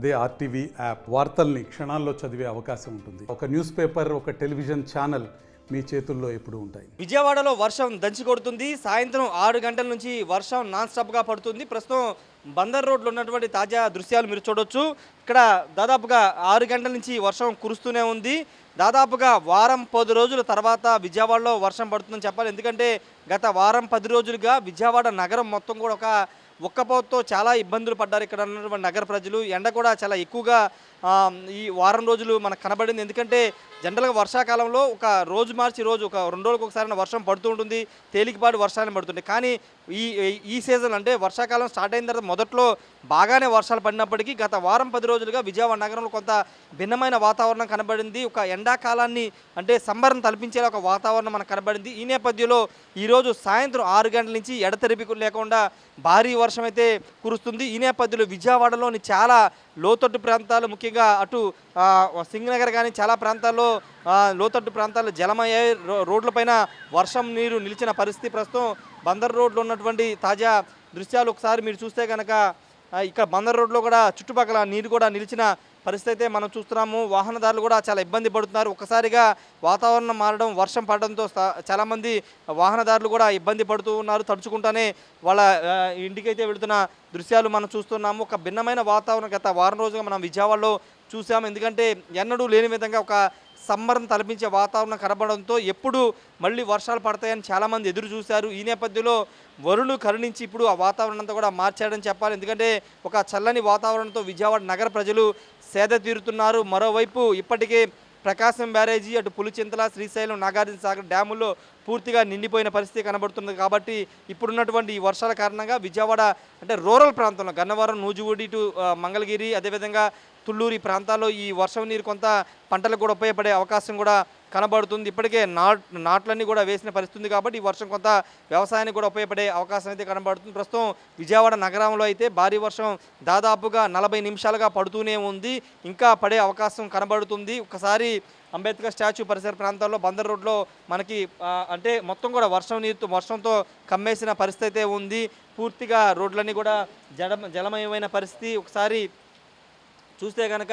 అదే RTV app వార్తల్ని క్షణాల్లో చదివే అవకాశం ఉంటుంది. ఒక న్యూస్ పేపర్, ఒక టెలివిజన్ ఛానల్ మీ చేతుల్లో ఎప్పుడూ ఉంటాయి. విజయవాడలో వర్షం దంచి కొడుతుంది. సాయంత్రం 6 గంటల నుంచి వర్షం నాన్ స్టాప్గా పడుతుంది. ప్రస్తుతం బందర్ రోడ్లో ఉన్నటువంటి తాజా దృశ్యాలు మీరు చూడొచ్చు. ఇక్కడ దాదాపుగా 6 గంటల నుంచి వర్షం కురుస్తూనే ఉంది. దాదాపుగా వారం 10 రోజుల తర్వాత విజయవాడలో వర్షం పడుతుందని చెప్పాలి. ఎందుకంటే గత వారం 10 రోజులుగా విజయవాడ నగరం మొత్తం కూడా ఒక్కపోతతో చాలా ఇబ్బందులు పడ్డారు ఇక్కడ ఉన్నటువంటి నగర ప్రజలు. ఎండ కూడా చాలా ఎక్కువగా ఈ వారం రోజులు మనకు కనబడింది. ఎందుకంటే జనరల్గా వర్షాకాలంలో ఒక రోజు మార్చి రోజు ఒక 2 రోజులకు ఒకసారి వర్షం పడుతూ ఉంటుంది, తేలికపాటి వర్షాలు పడుతుంది. కానీ ఈ సీజన్ అంటే వర్షాకాలం స్టార్ట్ అయిన తర్వాత మొదట్లో బాగానే వర్షాలు పడినప్పటికీ గత వారం 10 రోజులుగా విజయవాడ నగరంలో కొంత భిన్నమైన వాతావరణం కనబడింది. ఒక ఎండాకాలాన్ని అంటే సంబరం తలపించేలా ఒక వాతావరణం మనకు కనబడింది. ఈ నేపథ్యంలో ఈరోజు సాయంత్రం 6 గంటల నుంచి ఎడతెరిపి లేకుండా భారీ వర్షం అయితే కురుస్తుంది. ఈ నేపథ్యంలో విజయవాడలోని చాలా లోతట్టు ప్రాంతాలు, ముఖ్యంగా అటు సింగనగర్ కానీ చాలా ప్రాంతాల్లో లోతట్టు ప్రాంతాలు జలమయ్యాయి. రోడ్లపైన వర్షం నీరు నిలిచిన పరిస్థితి. ప్రస్తుతం బందర్ రోడ్లో ఉన్నటువంటి తాజా దృశ్యాలు ఒకసారి మీరు చూస్తే కనుక ఇక్కడ బందర్ రోడ్లో కూడా చుట్టుపక్కల నీరు కూడా నిలిచిన పరిస్థితి అయితే మనం చూస్తున్నాము. వాహనదారులు కూడా చాలా ఇబ్బంది పడుతున్నారు. ఒక్కసారిగా వాతావరణం మారడం, వర్షం పడడంతో చాలామంది వాహనదారులు కూడా ఇబ్బంది పడుతూ ఉన్నారు. తడుచుకుంటానే వాళ్ళ ఇంటికైతే వెళుతున్న దృశ్యాలు మనం చూస్తున్నాము. ఒక భిన్నమైన వాతావరణం గత వారం రోజుగా మనం విజయవాడలో చూసాము. ఎందుకంటే ఎన్నడూ లేని విధంగా ఒక సంబరం తలపించే వాతావరణం కనబడంతో ఎప్పుడు మళ్ళీ వర్షాలు పడతాయని చాలామంది ఎదురు చూశారు. ఈ నేపథ్యంలో వరుణుడు కరుణించి ఇప్పుడు ఆ వాతావరణం అంతా కూడా మార్చాడని చెప్పాలి. ఎందుకంటే ఒక చల్లని వాతావరణంతో విజయవాడ నగర ప్రజలు సేద తీరుతున్నారు. మరోవైపు ఇప్పటికే ప్రకాశం బ్యారేజీ, అటు పులిచింతల, శ్రీశైలం, నాగార్జున సాగర్ డ్యాముల్లో పూర్తిగా నిండిపోయిన పరిస్థితి కనబడుతుంది. కాబట్టి ఇప్పుడున్నటువంటి ఈ వర్షాల కారణంగా విజయవాడ అంటే రూరల్ ప్రాంతంలో గన్నవరం, నూజివీడు, ఇటు మంగళగిరి, అదేవిధంగా తుళ్ళూరు ఈ ప్రాంతాల్లో ఈ వర్షం నీరు కొంత పంటలకు కూడా ఉపయోగపడే అవకాశం కూడా కనబడుతుంది. ఇప్పటికే నాట్లన్నీ కూడా వేసిన పరిస్థితి కాబట్టి ఈ వర్షం కొంత వ్యవసాయానికి కూడా ఉపయోగపడే అవకాశం అయితే కనబడుతుంది. ప్రస్తుతం విజయవాడ నగరంలో అయితే భారీ వర్షం దాదాపుగా 40 నిమిషాలుగా పడుతూనే ఉంది. ఇంకా పడే అవకాశం కనబడుతుంది. ఒకసారి అంబేద్కర్ స్టాచ్యూ పరిసర ప్రాంతాల్లో బందర్ రోడ్లో మనకి అంటే మొత్తం కూడా వర్షంతో కమ్మేసిన పరిస్థితి అయితే ఉంది. పూర్తిగా రోడ్లన్నీ కూడా జలమయమైన పరిస్థితి. ఒకసారి చూస్తే కనుక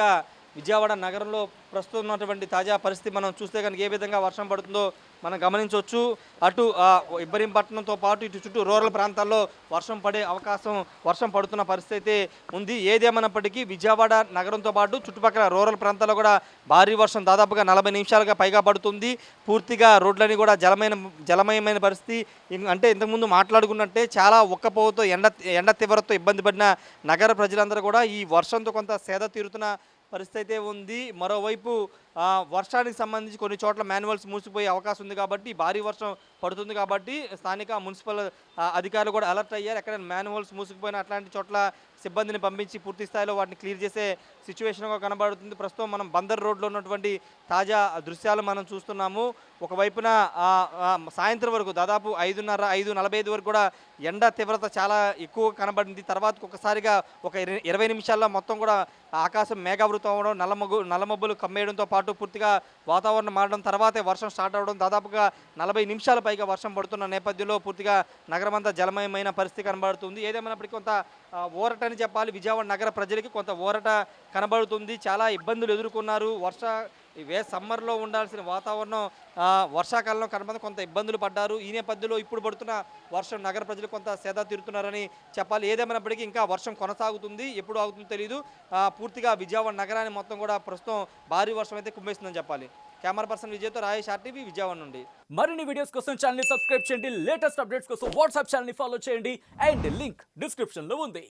విజయవాడ నగరంలో ప్రస్తుతం ఉన్నటువంటి తాజా పరిస్థితి మనం చూస్తే కనుక ఏ విధంగా వర్షం పడుతుందో మనం గమనించవచ్చు. అటు ఇబ్బరింపట్నంతో పాటు ఇటు చుట్టూ రూరల్ ప్రాంతాల్లో వర్షం పడుతున్న పరిస్థితి అయితే ఉంది. ఏదేమైనప్పటికీ విజయవాడ నగరంతో పాటు చుట్టుపక్కల రూరల్ ప్రాంతాల్లో కూడా భారీ వర్షం దాదాపుగా 40 నిమిషాలుగా పైగా పడుతుంది. పూర్తిగా రోడ్లన్నీ కూడా జలమయమైన పరిస్థితి. అంటే ఇంతకుముందు మాట్లాడుకున్నట్టే చాలా ఒక్కపోతతో ఎండ తీవ్రతతో ఇబ్బంది పడిన నగర ప్రజలందరూ కూడా ఈ వర్షంతో కొంత సేద తీరుతున్న పరిస్థితి అయితే ఉంది. మరోవైపు వర్షానికి సంబంధించి కొన్ని చోట్ల మాన్యువల్స్ మూసిపోయే అవకాశం ఉంది. కాబట్టి భారీ వర్షం పడుతుంది కాబట్టి స్థానిక మున్సిపల్ అధికారులు కూడా అలర్ట్ అయ్యారు. ఎక్కడైనా మాన్యువల్స్ మూసుకుపోయినా అట్లాంటి చోట్ల సిబ్బందిని పంపించి పూర్తి స్థాయిలో వాటిని క్లియర్ చేసే సిచ్యువేషన్గా కనబడుతుంది. ప్రస్తుతం మనం బందర్ రోడ్లో ఉన్నటువంటి తాజా దృశ్యాలు మనం చూస్తున్నాము. ఒకవైపున సాయంత్రం వరకు దాదాపు 5:30, 5:45 వరకు కూడా ఎండ తీవ్రత చాలా ఎక్కువ కనబడింది. తర్వాత ఒకసారిగా ఒక 20 నిమిషాల్లో మొత్తం కూడా ఆకాశం మేఘావృతం అవ్వడం, నల్లమబ్బులు కమ్మేయడంతో పాటు పూర్తిగా వాతావరణం మారడం, తర్వాతే వర్షం స్టార్ట్ అవ్వడం, దాదాపుగా 40 నిమిషాల పైగా వర్షం పడుతున్న నేపథ్యంలో పూర్తిగా నగరమంతా జలమయమైన పరిస్థితి కనబడుతుంది. ఏదేమైనప్పటికీ కొంత ఊరటని చెప్పాలి. విజయవాడ నగర ప్రజలకి కొంత ఊరట కనబడుతుంది. చాలా ఇబ్బందులు ఎదుర్కొన్నారు. సమ్మర్లో ఉండాల్సిన వాతావరణం వర్షాకాలంలో కనబడి కొంత ఇబ్బందులు పడ్డారు. ఈ నేపథ్యంలో ఇప్పుడు పడుతున్న వర్షం నగర ప్రజలు కొంత సేద తీరుతున్నారని చెప్పాలి. ఏదేమైనప్పటికీ ఇంకా వర్షం కొనసాగుతుంది. ఎప్పుడు ఆగుతుందో తెలియదు. పూర్తిగా విజయవాడ నగరాన్ని మొత్తం కూడా ప్రస్తుతం భారీ వర్షం అయితే కుమ్మేస్తుందని చెప్పాలి. Camera person విజయ్తో Rayesh, RTV, Vijayawada నుండి. మరిన్ని వీడియోస్ కోసం ఛానల్ ని సబ్స్క్రైబ్ చేయండి. లేటెస్ట్ అప్డేట్స్ కోసం వాట్సాప్ ఛానల్ ని ఫాలో చేయండి. అండ్ లింక్ డిస్క్రిప్షన్ లో ఉంది.